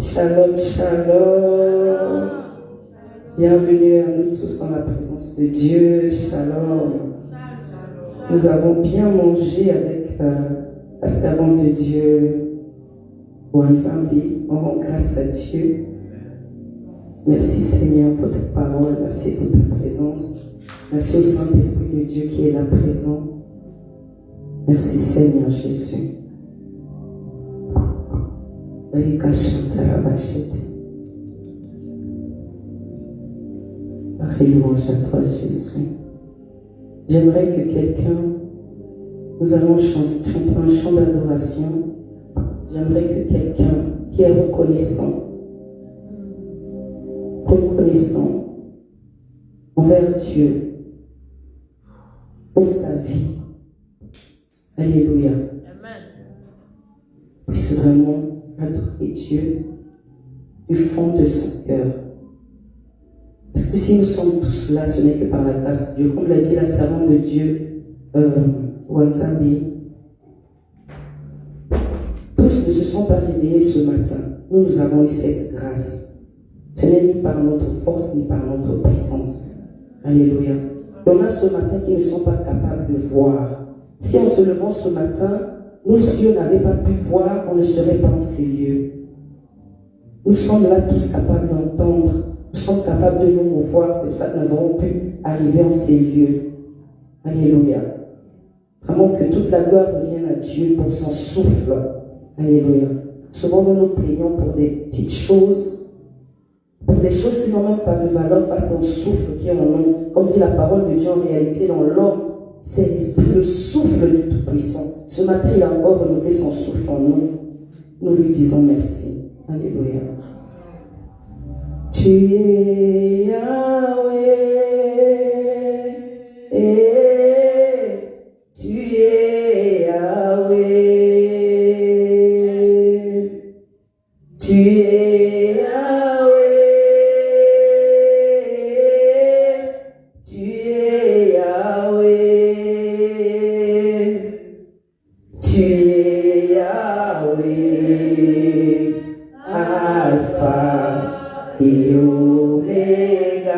Shalom, shalom. Bienvenue à nous tous dans la présence de Dieu. Shalom. Nous avons bien mangé avec la servante de Dieu, Wanzambi. On rend grâce à Dieu. Merci Seigneur pour ta parole. Merci pour ta présence. Merci au Saint-Esprit de Dieu qui est là présent. Merci Seigneur Jésus. Louange à toi Jésus. J'aimerais que quelqu'un, nous allons chanter un chant d'adoration. J'aimerais que quelqu'un qui est reconnaissant envers Dieu pour sa vie. Alléluia. Puisse vraiment adorer Dieu du fond de son cœur. Parce que si nous sommes tous là, ce n'est que par la grâce de Dieu. Comme l'a dit la servante de Dieu, Wanzambi, tous ne se sont pas réveillés ce matin. Nous avons eu cette grâce. Ce n'est ni par notre force, ni par notre puissance. Alléluia. Il y en a ce matin qui ne sont pas capables de voir. Si en se levant ce matin, nos yeux n'avaient pas pu voir, on ne serait pas en ces lieux. Nous sommes là tous capables d'entendre. Nous sommes capables de nous mouvoir. C'est pour ça que nous avons pu arriver en ces lieux. Alléluia. Vraiment que toute la gloire revienne à Dieu pour son souffle. Alléluia. Souvent nous nous plaignons pour des petites choses, pour des choses qui n'ont même pas de valeur face au souffle qui est en nous. Comme dit la parole de Dieu, en réalité dans l'homme, c'est l'esprit, le souffle du Tout-Puissant. Ce matin, il a encore renouvelé son souffle en nous. Nous lui disons merci. Alléluia. Tu es Yahweh, tu es Yahweh, tu es Yahweh, tu es Yahweh, tu es Yahweh, Alpha et Oméga,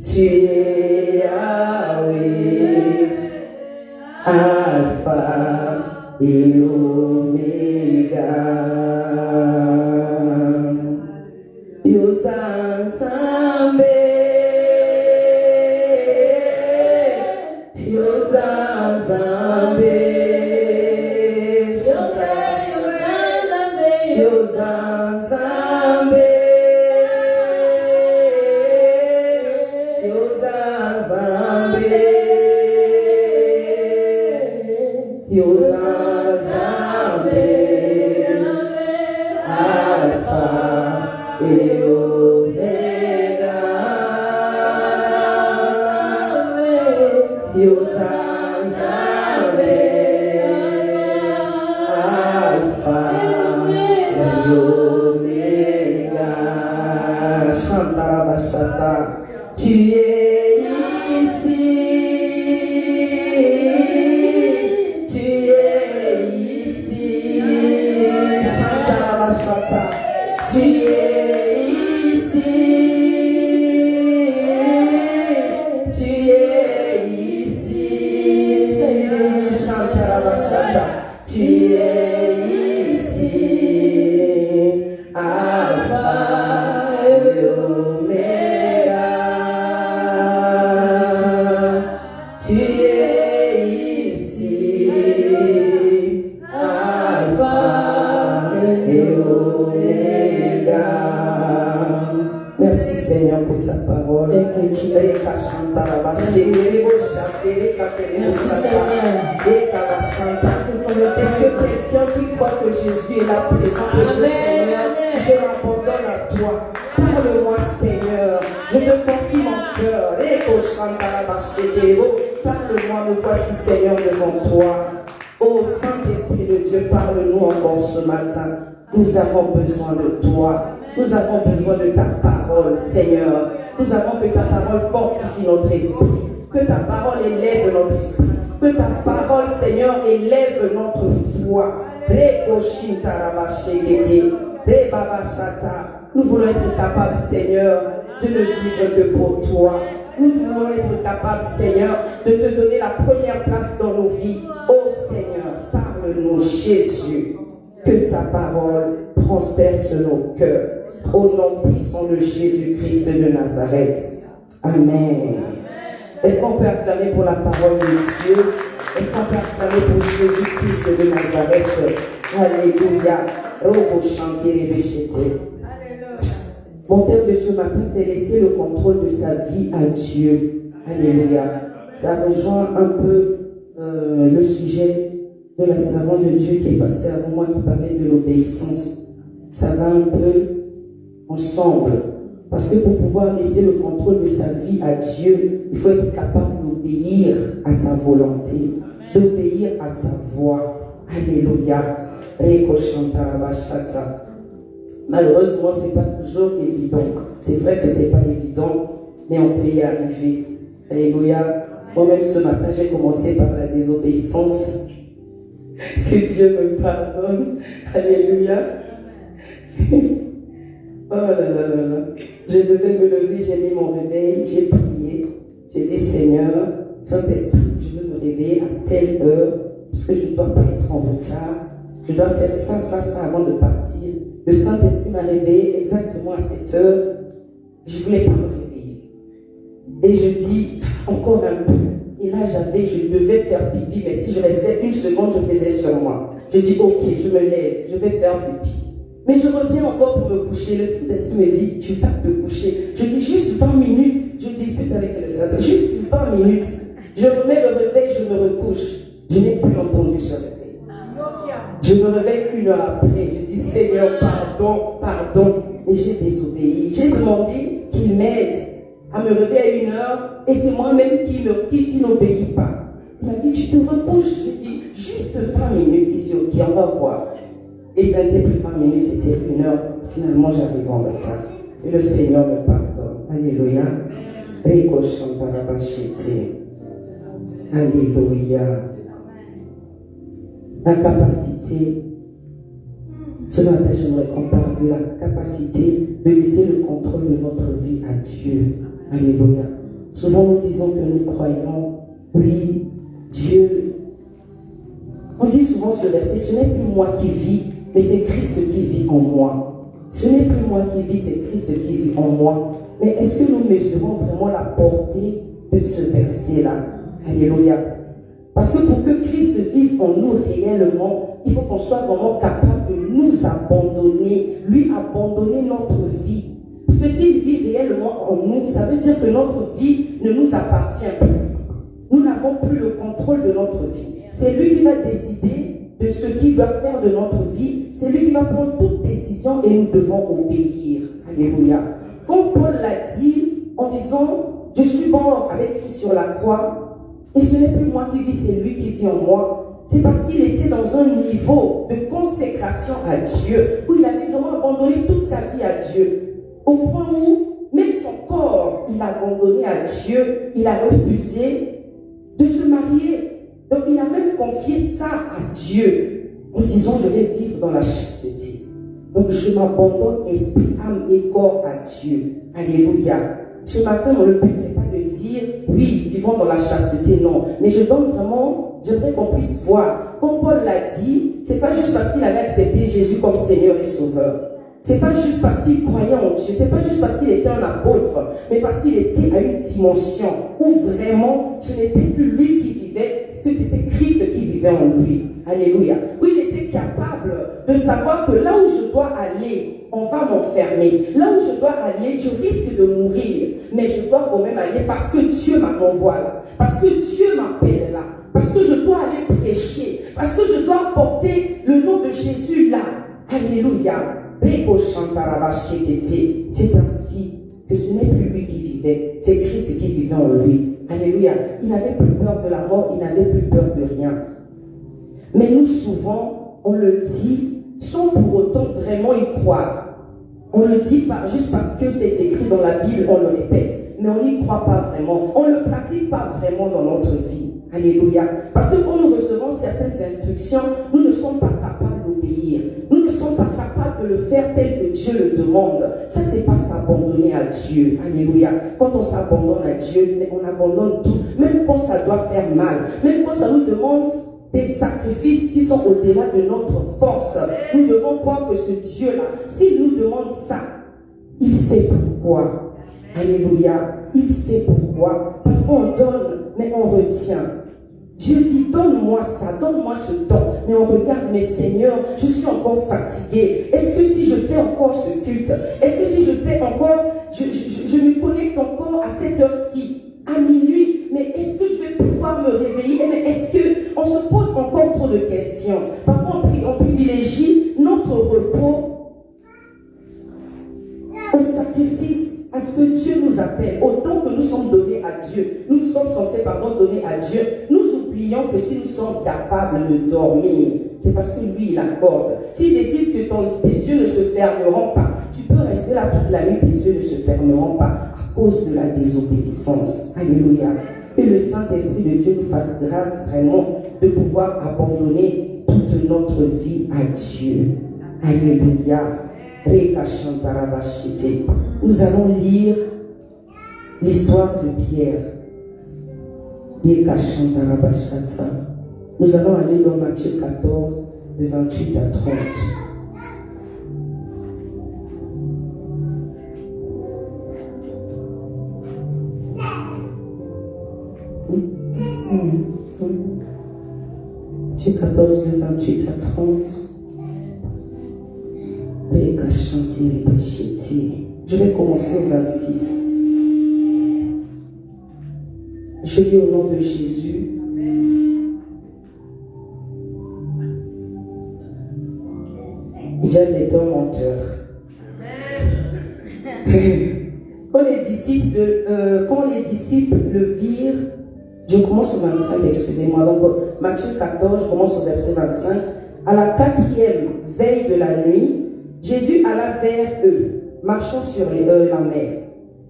tu es Yahweh, Alpha et Oméga. Yosansambe, Yosansambe. Tu es ici, tu es ici, Chantarabashata, tu es ici, tu es ici, Chantarabashata, tu es ici, Alpha et Oméga. Tu es ici, Alpha et Oméga. Merci Seigneur pour ta parole. Merci Seigneur. Est-ce que quelqu'un qui croit que Jésus est là présent? Seigneur, je m'abandonne à toi. Parle-moi Seigneur, je te confie mon cœur. Parle-moi, me voici Seigneur devant toi. Ô Saint-Esprit de Dieu, parle-nous encore ce matin. Nous avons besoin de toi. Nous avons besoin de ta parole, Seigneur. Nous avons que ta parole fortifie notre esprit. Que ta parole élève notre esprit. Que ta parole, Seigneur, élève notre foi. Nous voulons être capables, Seigneur, de ne vivre que pour toi. Nous voulons être capables, Seigneur, de te donner la première place dans nos vies. Oh Seigneur, parle-nous, Jésus, que ta parole transperce nos cœurs. Au nom puissant de Jésus-Christ de Nazareth. Amen. Est-ce qu'on peut acclamer pour la parole de Dieu? Est-ce qu'on peut acclamer pour Jésus-Christ de Nazareth? Alléluia. Robo chantier et Mon thème de ce matin, c'est laisser le contrôle de sa vie à Dieu. Alléluia. Ça rejoint un peu le sujet de la servante de Dieu qui est passée avant moi, qui parlait de l'obéissance. Ça va un peu ensemble. Parce que pour pouvoir laisser le contrôle de sa vie à Dieu, il faut être capable d'obéir à sa volonté, d'obéir à sa voix. Alléluia. Malheureusement, ce n'est pas toujours évident. C'est vrai que ce n'est pas évident, mais on peut y arriver. Alléluia. Moi-même, ce matin, j'ai commencé par la désobéissance. Que Dieu me pardonne. Alléluia. Oh là là là là. Je devais me lever, j'ai mis mon réveil, j'ai prié. J'ai dit, Seigneur, Saint-Esprit, je veux me réveiller à telle heure, parce que je ne dois pas être en retard. Je dois faire ça avant de partir. Le Saint-Esprit m'a réveillé exactement à cette heure. Je ne voulais pas me réveiller. Et je dis, encore un peu. Et là, je devais faire pipi, mais si je restais une seconde, je faisais sur moi. Je dis, ok, je me lève, je vais faire pipi. Mais je reviens encore pour me coucher. Le Saint-Esprit me dit, tu vas te coucher. Je dis, juste 20 minutes. Je discute avec le Saint-Esprit. Juste 20 minutes. Je remets le réveil, je me recouche. Je n'ai plus entendu ce réveil. Je me réveille une heure après. Je dis, Seigneur, pardon. Mais j'ai désobéi. J'ai demandé qu'il m'aide à me réveiller à une heure. Et c'est moi-même qui n'obéis pas. Il m'a dit, tu te recouches. Je dis, juste 20 minutes. Il dit, ok, on va voir. Et ça n'était plus 20 minutes, c'était une heure. Finalement, j'arrive en retard. Et le Seigneur me pardonne. Alléluia. Alléluia. La capacité. Ce matin, j'aimerais qu'on parle de la capacité de laisser le contrôle de notre vie à Dieu. Alléluia. Souvent, nous disons que nous croyons, oui, Dieu. On dit souvent ce verset, ce n'est plus moi qui vis, mais c'est Christ qui vit en moi. Ce n'est plus moi qui vis, c'est Christ qui vit en moi. Mais est-ce que nous mesurons vraiment la portée de ce verset-là? Alléluia. Parce que pour que Christ vive en nous réellement, il faut qu'on soit vraiment capable de nous abandonner, lui abandonner notre vie. Parce que s'il vit réellement en nous, ça veut dire que notre vie ne nous appartient plus. Nous n'avons plus le contrôle de notre vie. C'est lui qui va décider de ce qu'il doit faire de notre vie. C'est lui qui va prendre toute décision et nous devons obéir. Alléluia. Comme Paul l'a dit en disant, je suis mort avec Christ sur la croix. Et ce n'est plus moi qui vis, c'est lui qui vit en moi. C'est parce qu'il était dans un niveau de consécration à Dieu, où il avait vraiment abandonné toute sa vie à Dieu. Au point où, même son corps, il a abandonné à Dieu, il a refusé de se marier. Donc il a même confié ça à Dieu, en disant, je vais vivre dans la chasteté. Donc je m'abandonne esprit, âme et corps à Dieu. Alléluia. Ce matin, le but, ce n'est pas de dire, oui, vivons dans la chasteté, non. Mais je donne vraiment, j'aimerais qu'on puisse voir. Comme Paul l'a dit, ce n'est pas juste parce qu'il avait accepté Jésus comme Seigneur et Sauveur. Ce n'est pas juste parce qu'il croyait en Dieu. Ce n'est pas juste parce qu'il était un apôtre. Mais parce qu'il était à une dimension où vraiment, ce n'était plus lui qui vivait, que c'était Christ qui vivait en lui. Alléluia. Où il était capable de savoir que là où je dois aller, on va m'enfermer. Là où je dois aller, je risque de mourir. Mais je dois quand même aller parce que Dieu m'envoie là. Parce que Dieu m'appelle là. Parce que je dois aller prêcher. Parce que je dois porter le nom de Jésus là. Alléluia. C'est ainsi que ce n'est plus lui qui vivait. C'est Christ qui vivait en lui. Alléluia. Il n'avait plus peur de la mort. Il n'avait plus peur de rien. Mais nous, souvent, on le dit sans pour autant vraiment y croire. On le dit pas juste parce que c'est écrit dans la Bible, on le répète. Mais on n'y croit pas vraiment. On ne le pratique pas vraiment dans notre vie. Alléluia. Parce que quand nous recevons certaines instructions, nous ne sommes pas capables le faire tel que Dieu le demande. Ça, c'est pas s'abandonner à Dieu. Alléluia. Quand on s'abandonne à Dieu, on abandonne tout. Même quand ça doit faire mal. Même quand ça nous demande des sacrifices qui sont au-delà de notre force. Nous devons croire que ce Dieu-là, s'il nous demande ça, il sait pourquoi. Alléluia. Il sait pourquoi. Parfois on donne, mais on retient. Dieu dit, donne-moi ça, donne-moi ce temps. Mais on regarde, mais Seigneur, je suis encore fatigué. Est-ce que si je fais encore ce culte, est-ce que si je fais encore, je me connecte encore à cette heure-ci, à minuit, mais est-ce que je vais pouvoir me réveiller? Mais est-ce qu'on se pose encore trop de questions? Parfois on privilégie notre repos au sacrifice, à ce que Dieu nous appelle, au don que nous sommes donnés à Dieu. Nous sommes censés, donner à Dieu. Nous oublions que si nous sommes capables de dormir, c'est parce que lui, il accorde. S'il décide que tes yeux ne se fermeront pas, tu peux rester là toute la nuit, tes yeux ne se fermeront pas à cause de la désobéissance. Alléluia. Que le Saint-Esprit de Dieu nous fasse grâce vraiment de pouvoir abandonner toute notre vie à Dieu. Alléluia. Nous allons lire l'histoire de Pierre. Nous allons aller dans Matthieu 14, de 28 à 30. Matthieu 14, de 28 à 30. Je vais commencer au 26. Je lis au nom de Jésus. J'aime les deux menteurs. Quand les disciples le virent, je commence au 25, excusez-moi. Donc, Matthieu 14, je commence au verset 25. À la 4e veille de la nuit, Jésus alla vers eux, marchant sur la mer.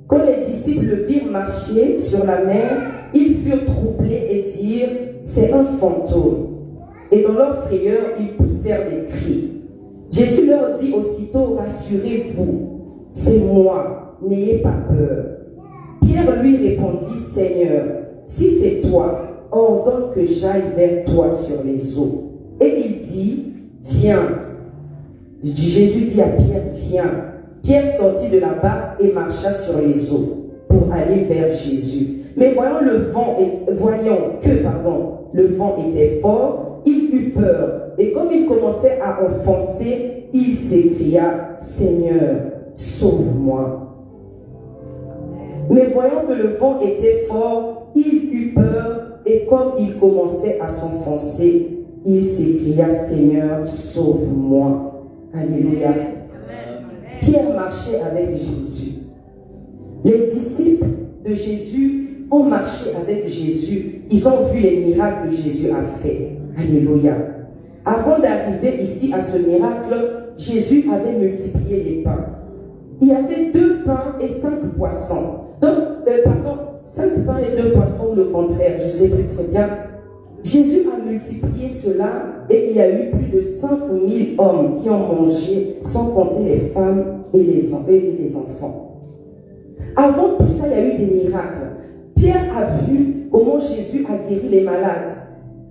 Quand les disciples le virent marcher sur la mer, ils furent troublés et dirent, c'est un fantôme. Et dans leur frayeur, ils poussèrent des cris. Jésus leur dit aussitôt, rassurez-vous, c'est moi, n'ayez pas peur. Pierre lui répondit, Seigneur, si c'est toi, ordonne que j'aille vers toi sur les eaux. Et il dit, viens. Jésus dit à Pierre, viens. Pierre sortit de la barque et marcha sur les eaux pour aller vers Jésus. Mais voyant que le vent était fort, il eut peur. Et comme il commençait à enfoncer, il s'écria, Seigneur, sauve-moi. Mais voyant que le vent était fort, il eut peur. Et comme il commençait à s'enfoncer, il s'écria, Seigneur, sauve-moi. Alléluia. Pierre marchait avec Jésus. Les disciples de Jésus ont marché avec Jésus. Ils ont vu les miracles que Jésus a fait. Alléluia. Avant d'arriver ici à ce miracle, Jésus avait multiplié les pains. Il y avait 2 pains et 5 poissons. Donc, 5 pains et 2 poissons, le contraire, je sais plus très bien. Jésus a multiplié cela et il y a eu plus de 5000 hommes qui ont mangé, sans compter les femmes et les enfants. Avant tout ça, il y a eu des miracles. Pierre a vu comment Jésus a guéri les malades.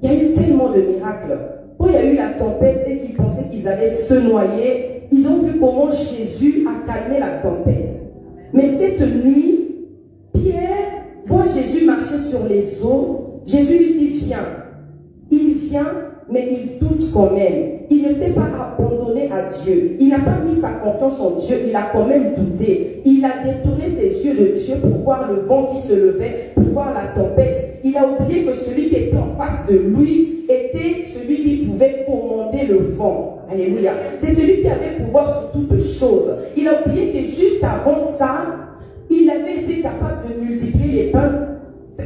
Il y a eu tellement de miracles. Quand il y a eu la tempête et qu'ils pensaient qu'ils allaient se noyer, ils ont vu comment Jésus a calmé la tempête. Mais cette nuit, Pierre voit Jésus marcher sur les eaux. Jésus lui dit, viens. Il vient, mais il doute quand même. Il ne s'est pas abandonné à Dieu. Il n'a pas mis sa confiance en Dieu. Il a quand même douté. Il a détourné ses yeux de Dieu pour voir le vent qui se levait, pour voir la tempête. Il a oublié que celui qui était en face de lui était celui qui pouvait commander le vent. Alléluia. C'est celui qui avait pouvoir sur toutes choses. Il a oublié que juste avant ça, il avait été capable de multiplier les pains.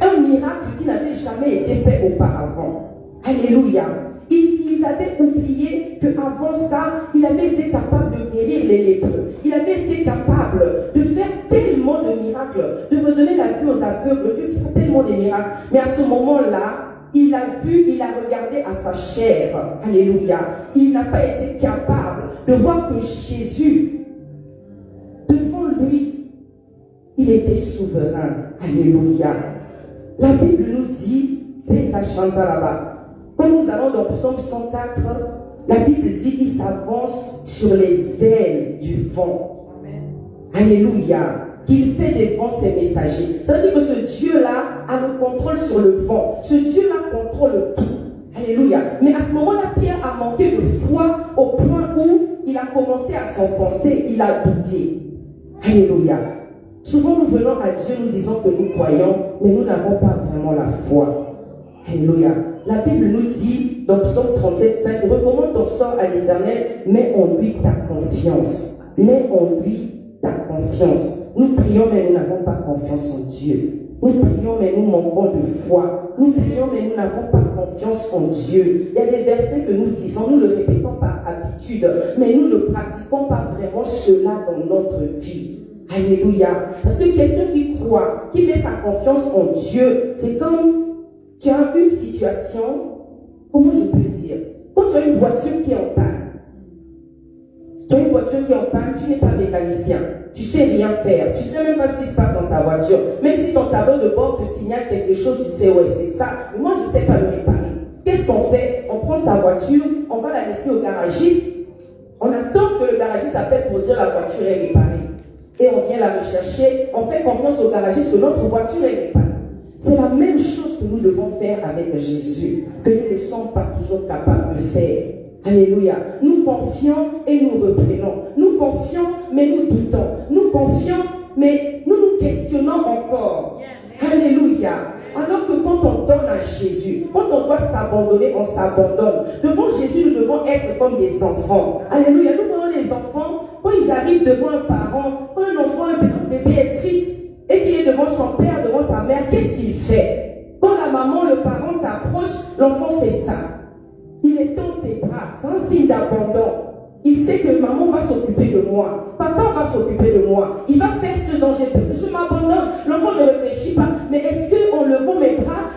Un miracle qui n'avait jamais été fait auparavant. Alléluia. Ils avaient oublié qu'avant ça, il avait été capable de guérir les lépreux. Il avait été capable de faire tellement de miracles, de redonner la vue aux aveugles, de faire tellement de miracles. Mais à ce moment-là, il a vu, il a regardé à sa chair. Alléluia. Il n'a pas été capable de voir que Jésus, devant lui, il était souverain. Alléluia. La Bible nous dit, quand nous allons dans Psaume 104, la Bible dit qu'il s'avance sur les ailes du vent. Alléluia. Qu'il fait des vents ses messagers. Ça veut dire que ce Dieu-là a le contrôle sur le vent. Ce Dieu-là contrôle tout. Alléluia. Mais à ce moment-là, Pierre a manqué de foi au point où il a commencé à s'enfoncer. Il a douté. Alléluia. Souvent, nous venons à Dieu, nous disons que nous croyons, mais nous n'avons pas vraiment la foi. Alléluia. La Bible nous dit, dans Psaume 37,5, recommande ton sort à l'Éternel, mets en lui ta confiance. Mets en lui ta confiance. Nous prions, mais nous n'avons pas confiance en Dieu. Nous prions, mais nous manquons de foi. Nous prions, mais nous n'avons pas confiance en Dieu. Il y a des versets que nous disons, nous le répétons par habitude, mais nous ne pratiquons pas vraiment cela dans notre vie. Alléluia. Parce que quelqu'un qui croit, qui met sa confiance en Dieu, c'est comme tu as une situation, comment je peux dire? Quand tu as une voiture qui est en panne, tu as une voiture qui est en panne, tu n'es pas mécanicien, tu sais rien faire, tu sais même pas ce qui se passe dans ta voiture. Même si ton tableau de bord te signale quelque chose, tu te sais, ouais, c'est ça, mais moi je ne sais pas le réparer. Qu'est-ce qu'on fait? On prend sa voiture, on va la laisser au garagiste, on attend que le garagiste appelle pour dire la voiture est réparée. Et on vient la rechercher, on fait confiance au garagiste que notre voiture est réparée. C'est la même chose que nous devons faire avec Jésus, que nous ne sommes pas toujours capables de faire. Alléluia. Nous confions et nous reprenons. Nous confions, mais nous doutons. Nous confions, mais nous nous questionnons encore. Alléluia. Alors que quand on donne à Jésus, quand on doit s'abandonner, on s'abandonne. Devant Jésus, nous devons être comme des enfants. Alléluia. Nous voyons les enfants, quand ils arrivent devant un parent, quand un enfant, un bébé est triste, et qu'il est devant son père, devant sa mère, qu'est-ce qu'il fait? Quand la maman, le parent s'approche, l'enfant fait ça. Il étend ses bras, c'est un signe d'abandon. Il sait que maman va s'occuper de moi, papa va s'occuper de moi, il va faire ce dont j'ai besoin. Je m'abandonne, l'enfant ne réfléchit pas. Mais est-ce qu'en levant mes bras,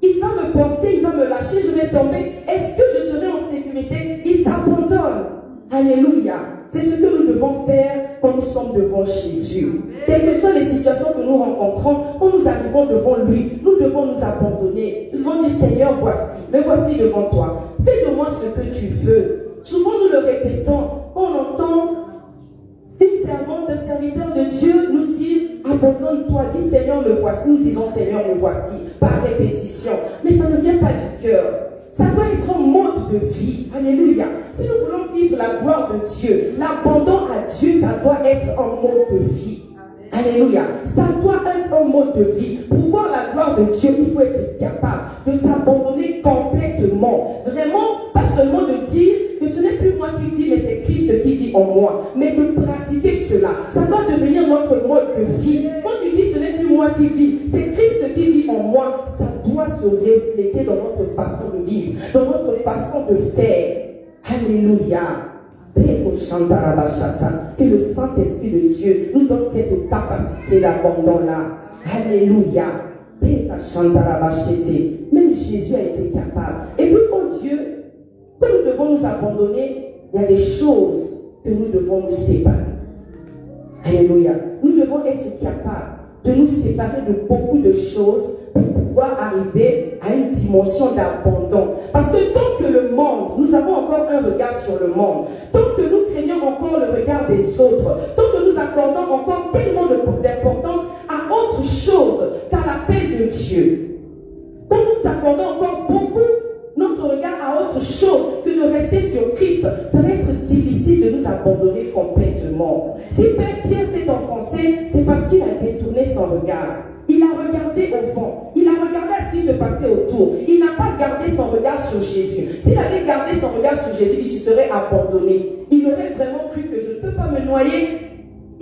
il va me porter, il va me lâcher, je vais tomber? Est-ce que je serai en sécurité? Il s'abandonne. Alléluia. C'est ce que nous devons faire quand nous sommes devant Jésus. Quelles que soient les situations que nous rencontrons, quand nous arrivons devant lui, nous devons nous abandonner. Nous devons dire, Seigneur, voici, me voici devant toi. Fais de moi ce que tu veux. Souvent nous le répétons, quand on entend une servante, un serviteur de Dieu nous dire, abandonne-toi, dis Seigneur, me voici. Nous disons, Seigneur, me voici, par répétition. Mais ça ne vient pas du cœur. Ça doit être un mode de vie. Alléluia. Si nous voulons vivre la gloire de Dieu, l'abandon à Dieu, ça doit être un mode de vie. Alléluia. Ça doit être un mode de vie. Pour voir la gloire de Dieu, il faut être capable de s'abandonner complètement. Vraiment, pas seulement de dire que ce n'est plus moi qui vis, mais c'est Christ qui vit en moi. Mais de pratiquer cela. Ça doit devenir notre mode de vie. Quand tu dis ce n'est plus moi qui vis, c'est Christ qui vit en moi, ça doit se refléter dans notre façon de vivre, dans notre façon de faire. Alléluia. Que le Saint-Esprit de Dieu nous donne cette capacité d'abandon-là. Alléluia. Même Jésus a été capable. Et puis quand nous devons nous abandonner, il y a des choses que nous devons nous séparer. Alléluia. Nous devons être capables de nous séparer de beaucoup de choses pour pouvoir arriver à une dimension d'abandon. Parce que tant que le monde, nous avons encore un regard sur le monde, tant que nous craignons encore le regard des autres, tant que nous accordons encore tellement d'importance à autre chose qu'à l'appel de Dieu, quand nous accordons encore beaucoup notre regard à autre chose que de rester sur Christ, ça va être difficile de nous abandonner complètement. Si Pierre s'est enfoncé, c'est parce qu'il a détourné son regard. Il a regardé au fond. Il a regardé à ce qui se passait autour. Il n'a pas gardé son regard sur Jésus. S'il avait gardé son regard sur Jésus, il se serait abandonné. Il aurait vraiment cru que je ne peux pas me noyer.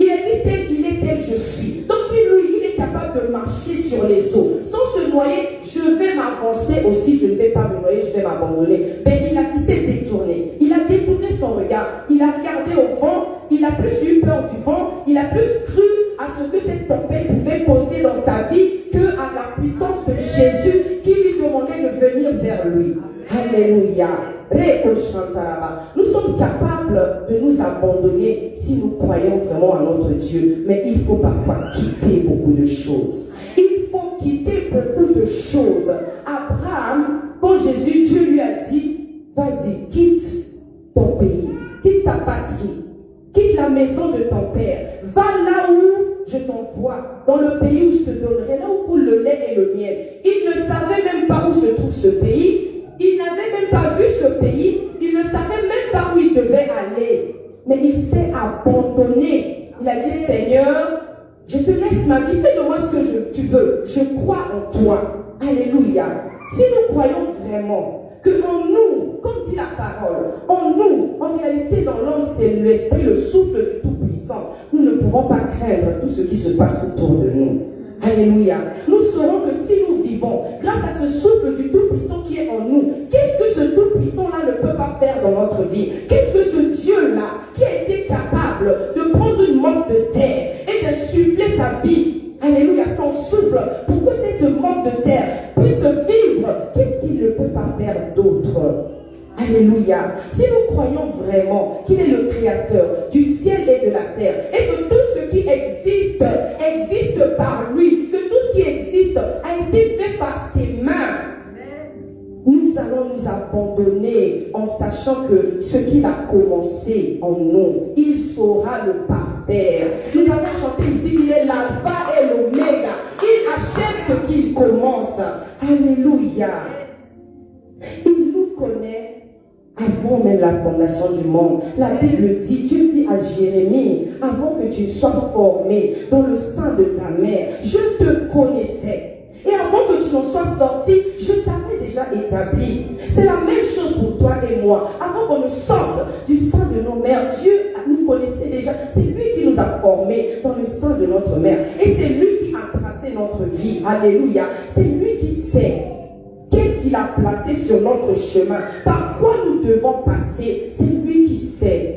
Il a dit tel qu'il est, tel je suis. Donc si lui, il est capable de marcher sur les eaux, sans se noyer, je vais m'avancer aussi, je ne vais pas me noyer, je vais m'abandonner. Mais il s'est détourné. Il a détourné son regard. Il a regardé au vent. Il a plus eu peur du vent. Il a plus cru à ce que cette tempête pouvait poser dans sa vie que à la puissance de Jésus qui lui demandait de venir vers lui. Alléluia. Nous sommes capables de nous abandonner si nous croyons vraiment à notre Dieu. Mais il faut parfois quitter beaucoup de choses. Il faut quitter beaucoup de choses. Abraham, quand Dieu lui a dit, vas-y, quitte ton pays, quitte ta patrie, quitte la maison de ton père, va là où je t'envoie, dans le pays où je te donnerai, là où coule le lait et le miel. Il ne savait même pas où se trouve ce pays. Il n'avait même pas vu ce pays. Il ne savait même pas où il devait aller. Mais il s'est abandonné. Il a dit, Seigneur, je te laisse ma vie. Fais de moi ce que tu veux. Je crois en toi. Alléluia. Si nous croyons vraiment que en nous, comme dit la parole, en nous, en réalité dans l'homme, c'est l'esprit, le souffle du Tout-Puissant, nous ne pouvons pas craindre tout ce qui se passe autour de nous. Alléluia. Nous saurons que si nous vivons grâce à ce souffle du Tout-Puissant qui est en nous, qu'est-ce que ce Tout-Puissant-là ne peut pas faire dans notre vie? Qu'est-ce que ce Dieu-là qui a été capable de prendre une motte de terre et de souffler sa vie, alléluia, son souffle, pour que cette motte de terre puisse vivre, qu'est-ce qu'il ne peut pas faire d'autre? Alléluia. Si nous croyons vraiment qu'il est le créateur du ciel et de la terre, et que tout ce qui existe, existe par lui, que tout ce qui existe a été fait par ses mains, nous allons nous abandonner en sachant que ce qu'il a commencé en nous, il saura le parfaire. Nous avons chanté ici, il est l'alpha et l'oméga. Il achève ce qu'il commence. Alléluia. Il nous connaît avant même la fondation du monde. La Bible dit, Dieu dit à Jérémie, avant que tu sois formé dans le sein de ta mère, je te connaissais. Et avant que tu n'en sois sorti, je t'avais déjà établi. C'est la même chose pour toi et moi. Avant qu'on ne sorte du sein de nos mères, Dieu nous connaissait déjà. C'est lui qui nous a formés dans le sein de notre mère. Et c'est lui qui a tracé notre vie. Alléluia. C'est lui qui sait. Qu'est-ce qu'il a placé sur notre chemin? Par quoi nous devons passer? C'est lui qui sait.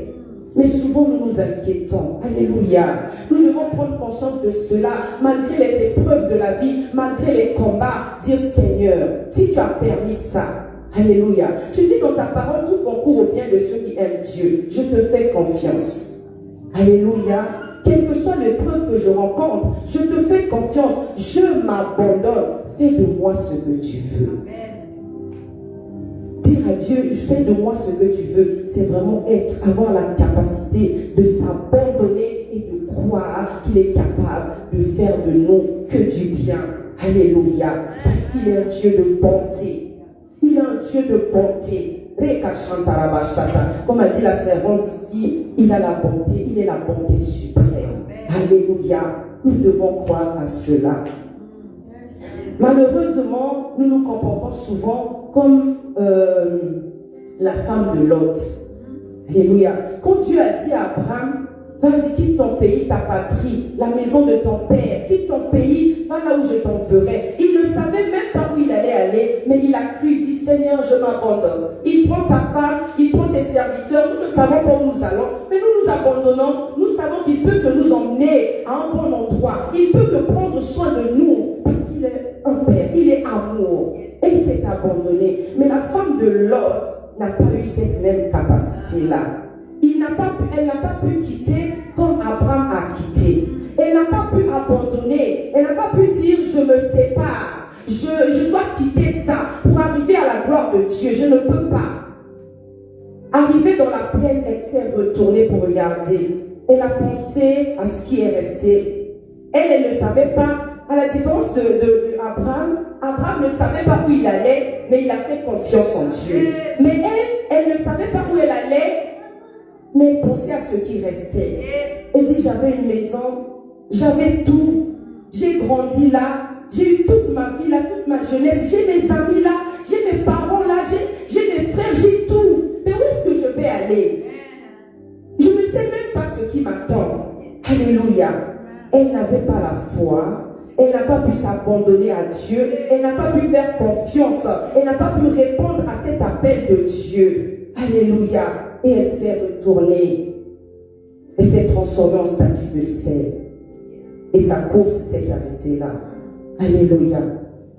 Mais souvent nous nous inquiétons. Alléluia. Nous devons prendre conscience de cela, malgré les épreuves de la vie, malgré les combats. Dire, Seigneur, si tu as permis ça, alléluia. Tu dis dans ta parole, tout concourt au bien de ceux qui aiment Dieu. Je te fais confiance. Alléluia. Quelle que soit l'épreuve que je rencontre, je te fais confiance. Je m'abandonne. Fais de moi ce que tu veux. Dire à Dieu, fais de moi ce que tu veux, c'est vraiment avoir la capacité de s'abandonner et de croire qu'il est capable de faire de nous que du bien. Alléluia. Parce qu'il est un Dieu de bonté. Il est un Dieu de bonté. Comme a dit la servante ici, il a la bonté, il est la bonté suprême. Alléluia. Nous devons croire à cela. Malheureusement, nous nous comportons souvent comme la femme de Lot. Alléluia. Quand Dieu a dit à Abraham, vas-y, quitte ton pays, ta patrie, la maison de ton père, quitte ton pays, va là où je t'enverrai. Il ne savait même pas où il allait aller, mais il a cru, il dit, Seigneur, je m'abandonne. Il prend sa femme, il prend ses serviteurs, nous ne savons pas où nous allons, mais nous nous abandonnons. Nous savons qu'il peut que nous emmener à un bon endroit. Il peut que prendre soin de nous, parce qu'il est un père, il est amour. Et il s'est abandonné. Mais la femme de Lot n'a pas eu cette même capacité-là. Elle n'a pas pu quitter comme Abraham a quitté. Elle n'a pas pu abandonner. Elle n'a pas pu dire, je me sépare. Je dois quitter ça pour arriver à la gloire de Dieu. Je ne peux pas. Arrivée dans la plaine, elle s'est retournée pour regarder. Elle a pensé à ce qui est resté. Elle ne savait pas. À la différence de Abraham ne savait pas où il allait, mais il a fait confiance en Dieu. Mais elle ne savait pas où elle allait, mais elle pensait à ce qui restait. Elle dit, j'avais une maison, j'avais tout, j'ai grandi là, j'ai eu toute ma vie là, toute ma jeunesse, j'ai mes amis là, j'ai mes parents là, j'ai mes frères, j'ai tout. Mais où est-ce que je vais aller? Je ne sais même pas ce qui m'attend. Alléluia. Elle n'avait pas la foi. Elle n'a pas pu s'abandonner à Dieu. Elle n'a pas pu faire confiance. Elle n'a pas pu répondre à cet appel de Dieu. Alléluia. Et elle s'est retournée. Elle s'est transformée en statue de sel. Et sa course s'est arrêtée là. Alléluia.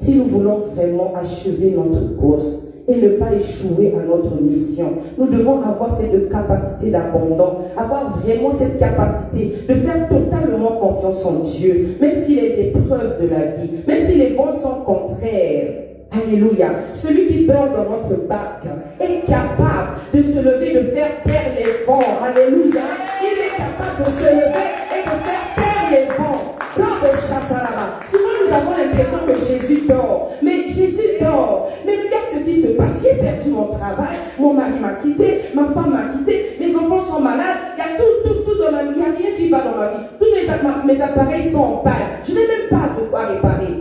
si nous voulons vraiment achever notre course et ne pas échouer à notre mission, nous devons avoir cette capacité d'abandon, avoir vraiment cette capacité de faire totalement confiance en Dieu, même si les épreuves de la vie, même si les vents sont contraires. Alléluia. Celui qui dort dans notre barque est capable de se lever, de faire taire les vents. Alléluia. Il est capable de se lever et de faire taire les vents. Souvent nous avons l'impression que Jésus dort. Mais Jésus dort. Mais regarde ce qui se passe. J'ai perdu mon travail. Mon mari m'a quitté. Ma femme m'a quitté. Mes enfants sont malades. Il y a tout dans ma vie. Il n'y a rien qui va dans ma vie. Tous mes appareils sont en panne. Je n'ai même pas de quoi réparer.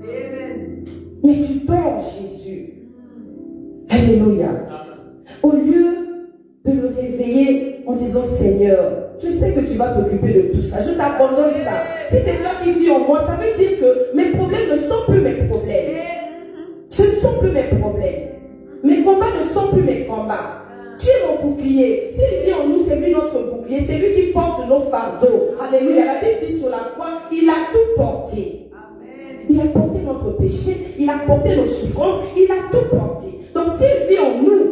Amen. Mais tu dors, Jésus. Alléluia. Au lieu de le réveiller en disant Seigneur, je sais que tu vas t'occuper de tout ça. Je t'abandonne ça. Si c'est toi qui vis en moi, ça veut dire que mes problèmes ne sont plus mes problèmes. Ce ne sont plus mes problèmes. Mes combats ne sont plus mes combats. Tu es mon bouclier. S'il vit en nous, c'est lui notre bouclier. C'est lui qui porte nos fardeaux. Alléluia. La Bible dit sur la croix, il a tout porté. Il a porté notre péché. Il a porté nos souffrances. Il a tout porté. Donc s'il vit en nous,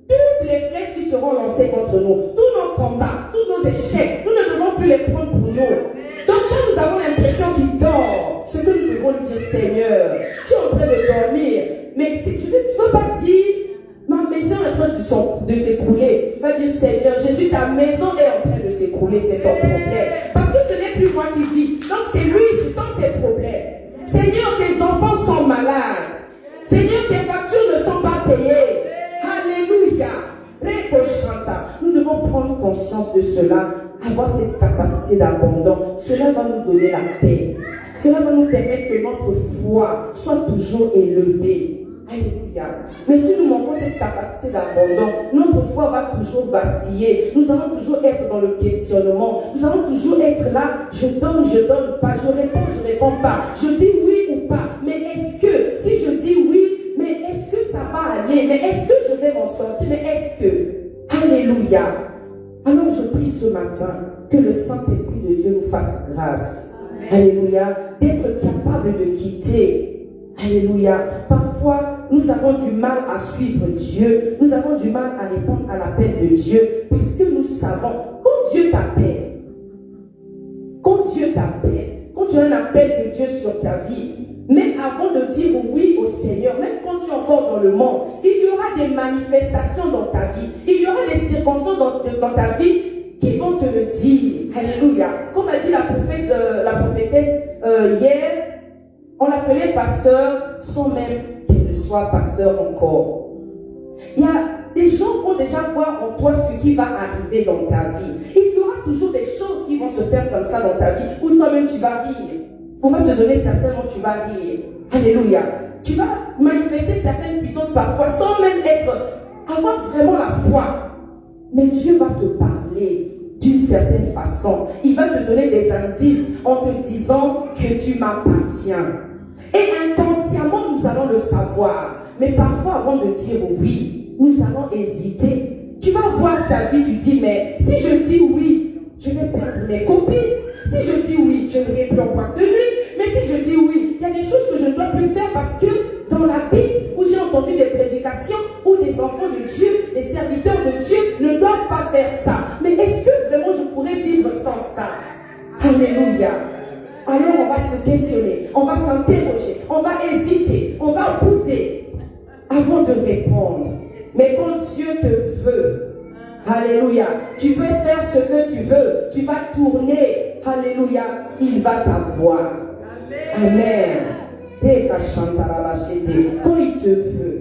toutes les flèches qui seront lancées contre nous, tous nos combats, tous nos échecs, nous ne devons plus les prendre pour nous. Donc quand nous avons l'impression qu'il dort, ce que nous devons lui dire, Seigneur, tu es en train de dormir, mais tu ne veux pas dire, ma maison est en train de s'écrouler. Tu vas dire, Seigneur, Jésus, ta maison est en train de s'écrouler, c'est ton problème. Parce que ce n'est plus moi qui vis, donc c'est lui, ce sont ses problèmes. Seigneur, tes enfants sont malades. Seigneur, tes factures ne sont pas payées. Alléluia. Nous devons prendre conscience de cela, avoir cette capacité d'abandon. Cela va nous donner la paix. Cela va nous permettre que notre foi soit toujours élevée. Alléluia. Mais si nous manquons cette capacité d'abandon, notre foi va toujours vaciller. Nous allons toujours être dans le questionnement. Nous allons toujours être là. Je donne pas. Je réponds pas. Je dis oui ou pas. Mais est-ce que, si je dis oui, mais est-ce que ça va aller? Mais est-ce que je vais m'en sortir? Mais est-ce que? Alléluia. Alors je prie ce matin que le Saint-Esprit de Dieu nous fasse grâce. Alléluia. D'être capable de quitter. Alléluia. Parfois, nous avons du mal à suivre Dieu. Nous avons du mal à répondre à l'appel de Dieu. Parce que nous savons, quand Dieu t'appelle, quand tu as un appel de Dieu sur ta vie, mais avant de dire oui au Seigneur, même quand tu es encore dans le monde, il y aura des manifestations dans ta vie. Il y aura des circonstances dans ta vie qui vont te le dire. Alléluia. Comme a dit la prophétesse hier, on l'appelait pasteur sans même qu'elle ne soit pasteur encore. Il y a des gens vont déjà voir en toi ce qui va arriver dans ta vie. Il y aura toujours des choses qui vont se faire comme ça dans ta vie, où toi-même tu vas rire. On va te donner certainement, tu vas rire. Alléluia. Tu vas manifester certaines puissances parfois sans même avoir vraiment la foi. Mais Dieu va te parler d'une certaine façon. Il va te donner des indices en te disant que tu m'appartiens. Et inconsciemment, nous allons le savoir. Mais parfois, avant de dire oui, nous allons hésiter. Tu vas voir ta vie, tu dis, mais si je dis oui, je vais perdre mes copines. Si je dis oui, je ne vais plus en boîte de nuit. Mais si je dis oui, il y a des choses que je ne dois plus faire parce que dans la Bible, où j'ai entendu des prédications, où des enfants de Dieu, des serviteurs de Dieu ne doivent pas faire ça. Mais est-ce que vraiment je pourrais vivre sans ça? Alléluia. Alors on va se questionner, on va s'interroger, on va hésiter, on va bouder avant de répondre. Mais quand Dieu te veut, alléluia, tu peux faire ce que tu veux, tu vas tourner, alléluia, il va t'avoir. Amen. Quand il te veut,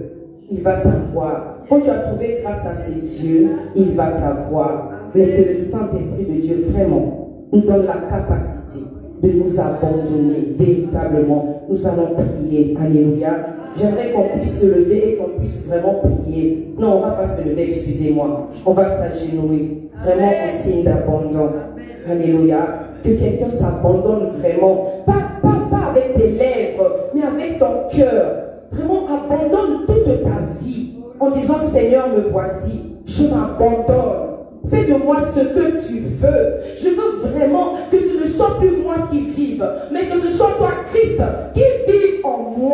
il va t'avoir. Quand tu as trouvé grâce à ses yeux, il va t'avoir. Mais que le Saint-Esprit de Dieu vraiment nous donne la capacité de nous abandonner véritablement. Nous allons prier. Alléluia. J'aimerais qu'on puisse se lever et qu'on puisse vraiment prier. Non, on ne va pas se lever, excusez-moi. On va s'agenouiller. Vraiment en signe d'abandon. Alléluia. Que quelqu'un s'abandonne vraiment. Pas avec tes lèvres, mais avec ton cœur. Vraiment abandonne toute ta vie en disant Seigneur, me voici. Je m'abandonne. Fais de moi ce que tu veux. Je veux vraiment que ce ne soit plus moi qui vive, mais que ce soit toi, Christ, qui vive en moi.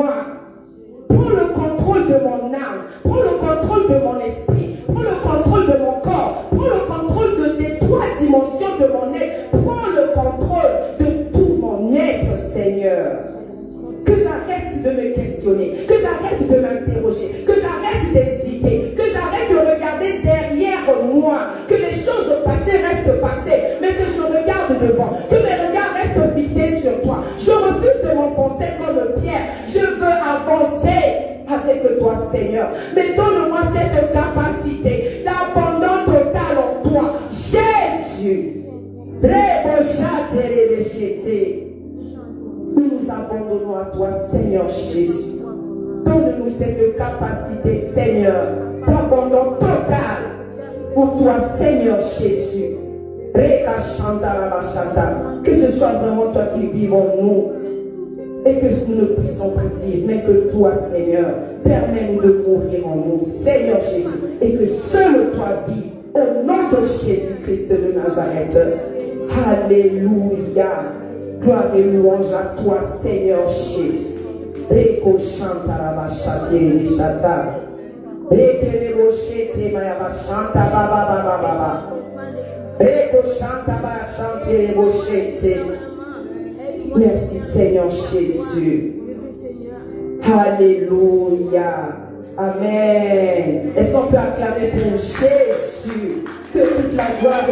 de mon esprit, prends le contrôle de mon corps, prends le contrôle des 3 dimensions de mon être, prends le contrôle de tout mon être, Seigneur. Que j'arrête de me questionner, que j'arrête de m'interroger, que j'arrête d'hésiter, que j'arrête de regarder derrière moi, que les choses passées restent passées, mais que je regarde devant, que mes regards restent fixés sur toi. Je refuse de m'enfoncer comme Pierre, je veux avancer avec toi, Seigneur. Mais donne-moi cette capacité d'abandon total en toi, Jésus. Nous nous abandonnons à toi, Seigneur Jésus. Donne-nous cette capacité, Seigneur, d'abandon total pour toi, Seigneur Jésus. Que ce soit vraiment toi qui vives en nous et que nous ne puissions plus vivre, mais que toi, Seigneur, permets-nous de mourir en nous, Seigneur Jésus, et que seul toi vive au nom de Jésus-Christ de Nazareth. Alléluia. Gloire et louange à toi, Seigneur Jésus. Reko chanta la bachate de chata. Reke le chete maya bachanta baba baba baba. Reko chanta ba chante le bochete. Merci Seigneur Jésus. Alléluia. Amen. Est-ce qu'on peut acclamer pour Jésus? Que toute la gloire